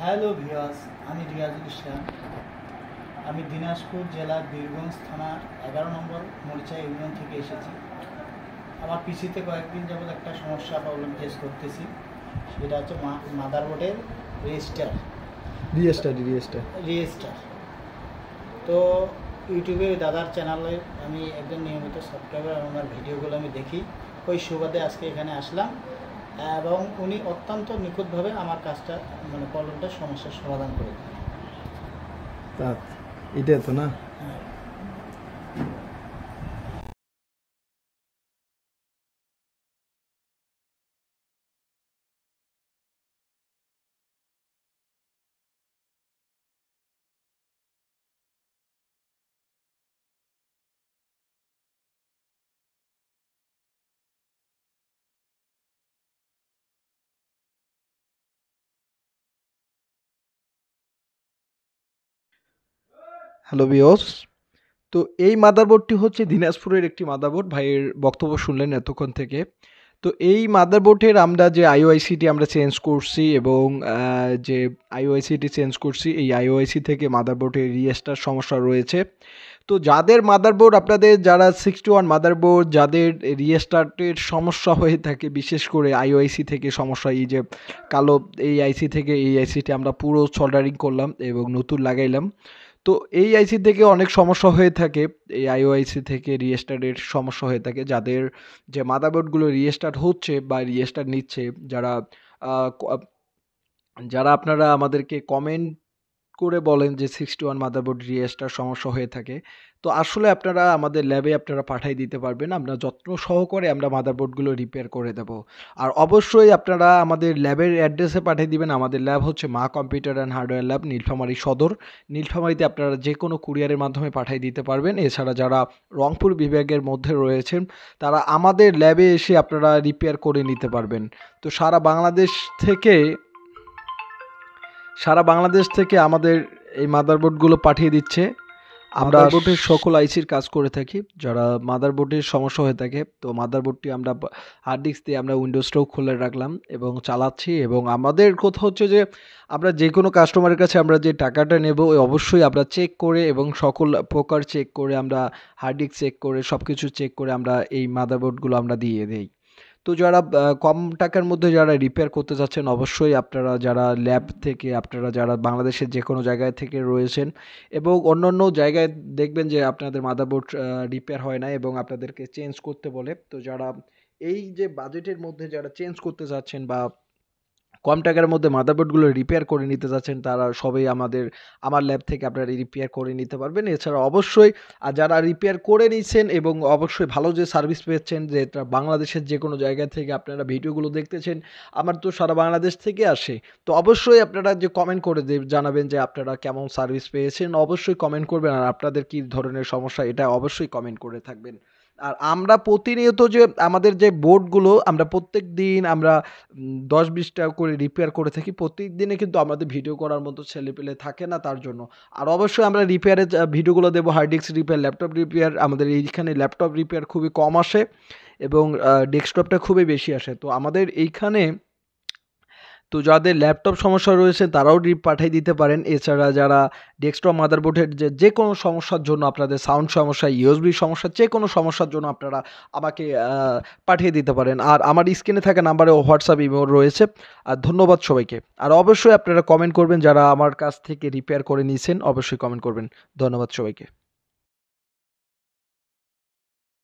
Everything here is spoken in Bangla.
হ্যালো ভিউয়ার্স, আমি রিয়াজুল ইসলাম। আমি দিনাজপুর জেলার বীরগঞ্জ থানা 11 নম্বর মরিচা ইউনিয়ন থেকে এসেছি। আমার পিসিতে কয়েকদিন যাবত একটা প্রবলেম ফেস করতেছি। সেটা হচ্ছে মাদারবোর্ডের রিয়েস্টার। তো ইউটিউবে দাদার চ্যানেলে আমি একজন নিয়মিত সাবস্ক্রাইবার, আমার ভিডিওগুলো আমি দেখি। ওই সুবাদে আজকে এখানে আসলাম এবং উনি অত্যন্ত নিখুঁতভাবে আমার কাজটা প্রবলেমটার সমস্যার সমাধান করে দেন। এটা তো না হ্যালো ভিউয়ার্স, তো এই মাদারবোর্ডটি হচ্ছে দিনাজপুরের একটি মাদারবোর্ড। ভাইয়ের বক্তব্য শুনলেন এতক্ষণ থেকে। তো এই মাদারবোর্ডের আমরা যে আইওআইসিটি আমরা চেঞ্জ করছি এবং যে আইওআইসিটি চেঞ্জ করছি, এই আইওআইসি থেকে মাদারবোর্ডের রিস্টার্ট সমস্যা রয়েছে। তো যাদের মাদারবোর্ড আপনাদের যারা 61 মাদারবোর্ড যাদের রিস্টার্টের সমস্যা হয়ে থাকে, বিশেষ করে আইওআইসি থেকে সমস্যা, এই যে কালো এই আইসি থেকে এই আইসিটি আমরা পুরো সোল্ডারিং করলাম এবং নতুন লাগাইলাম। তো এই আইসি থেকে অনেক সমস্যা হয়ে থাকে, এই আইওআইসি থেকে রিস্টার্টের সমস্যা হয়ে থাকে। যাদের যে মাদারবোর্ডগুলো রিস্টার্ট হচ্ছে বা রিস্টার্ট নিচ্ছে, যারা আপনারা আমাদেরকে কমেন্ট করে বলেন যে 61 মাদারবোর্ড রিস্টার্ট সমস্যা হয়ে থাকে, তো আসলে আপনারা আমাদের ল্যাবে আপনারা পাঠিয়ে দিতে পারবেন। আমরা যত্ন সহকারে আমরা মাদারবোর্ডগুলো রিপেয়ার করে দেব। আর অবশ্যই আপনারা আমাদের ল্যাবের অ্যাড্রেসে পাঠিয়ে দিবেন। আমাদের ল্যাব হচ্ছে মা computer and hardware lab, Nilphamari সদর। নীলফামারীতে আপনারা যে কোনো কুরিয়ারের মাধ্যমে পাঠিয়ে দিতে পারবেন। এছাড়া যারা রংপুর বিভাগের মধ্যে রয়েছেন তারা আমাদের ল্যাবে এসে আপনারা রিপেয়ার করে নিতে পারবেন। তো সারা বাংলাদেশ থেকে আমাদের এই মাদারবোর্ডগুলো পাঠিয়ে দিচ্ছে। আমরা মাদারবোর্ডের সকল আইসির কাজ করে থাকি। যারা মাদারবোর্ডের সমস্যা হয়ে থাকে, তো মাদারবোর্ডটি আমরা হার্ড ডিস্ক দিয়ে আমরা উইন্ডোজটাও খুলে রাখলাম এবং চালাচ্ছি। এবং আমাদের কথা হচ্ছে যে আমরা যে কোনো কাস্টমারের কাছে আমরা যে টাকাটা নেব অবশ্যই আমরা চেক করে এবং সকল প্রকার চেক করে, আমরা হার্ড ডিস্ক চেক করে সব কিছু চেক করে আমরা এই মাদারবোর্ডগুলো আমরা দিয়ে দিই। তো যারা কম টাকার মধ্যে যারা রিপেয়ার করতে চাচ্ছেন, অবশ্যই আপনারা যারা ল্যাব থেকে আপনারা যারা বাংলাদেশের যে কোনো জায়গায় থেকে রয়েছেন এবং অন্য জায়গায় দেখবেন যে আপনাদের মাদারবোর্ড রিপেয়ার হয় না এবং আপনাদেরকে চেঞ্জ করতে বলে, তো যারা এই যে বাজেটের মধ্যে যারা চেঞ্জ করতে চাচ্ছেন বা কম টাকার মধ্যে মাদারবোর্ডগুলো রিপেয়ার করে নিতে যাচ্ছেন, তারা সবাই আমার ল্যাব থেকে আপনারা রিপেয়ার করে নিতে পারবেন। এছাড়া অবশ্যই যারা রিপেয়ার করে নিচ্ছেন এবং অবশ্যই ভালো যে সার্ভিস পেয়েছেন, যে বাংলাদেশের যে কোনো জায়গা থেকে আপনারা ভিডিওগুলো দেখতেছেন, আমার তো সারা বাংলাদেশ থেকে আসে। তো অবশ্যই আপনারা যে কমেন্ট করে জানাবেন যে আপনারা কেমন সার্ভিস পেয়েছেন, অবশ্যই কমেন্ট করবেন। আর আপনাদের কী ধরনের সমস্যা এটা অবশ্যই কমেন্ট করে থাকবেন। আর আমরা প্রতিনিয়ত যে আমাদের যে বোর্ডগুলো আমরা প্রত্যেক দিন আমরা 10-20টা করে রিপেয়ার করে থাকি। প্রত্যেক দিনে কিন্তু আমাদের ভিডিও করার মতো ছেলেপেলে থাকে না, তার জন্য। আর অবশ্যই আমরা রিপেয়ারের ভিডিওগুলো দেবো, hard disk repair, laptop repair. আমাদের এইখানে ল্যাপটপ রিপেয়ার খুবই কম আসে এবং ডেস্কটপটা খুবই বেশি আসে। তো আমাদের এইখানে তো যাদের ল্যাপটপ সমস্যা রয়েছে তারাও পাঠিয়ে দিতে পারেন। এছাড়া যারা ডেস্কটপ মাদারবোর্ডের যে কোনো সমস্যার জন্য, আপনাদের সাউন্ড সমস্যা, ইউএসবি সমস্যা, যে কোনো সমস্যার জন্য আপনারা আমাকে পাঠিয়ে দিতে পারেন। আর আমার স্ক্রিনে থাকা নাম্বারে হোয়াটসঅ্যাপ ইমেল রয়েছে। আর ধন্যবাদ সবাইকে। আর অবশ্যই আপনারা কমেন্ট করবেন, যারা আমার কাছ থেকে রিপেয়ার করে নিয়েছেন অবশ্যই কমেন্ট করবেন। ধন্যবাদ সবাইকে।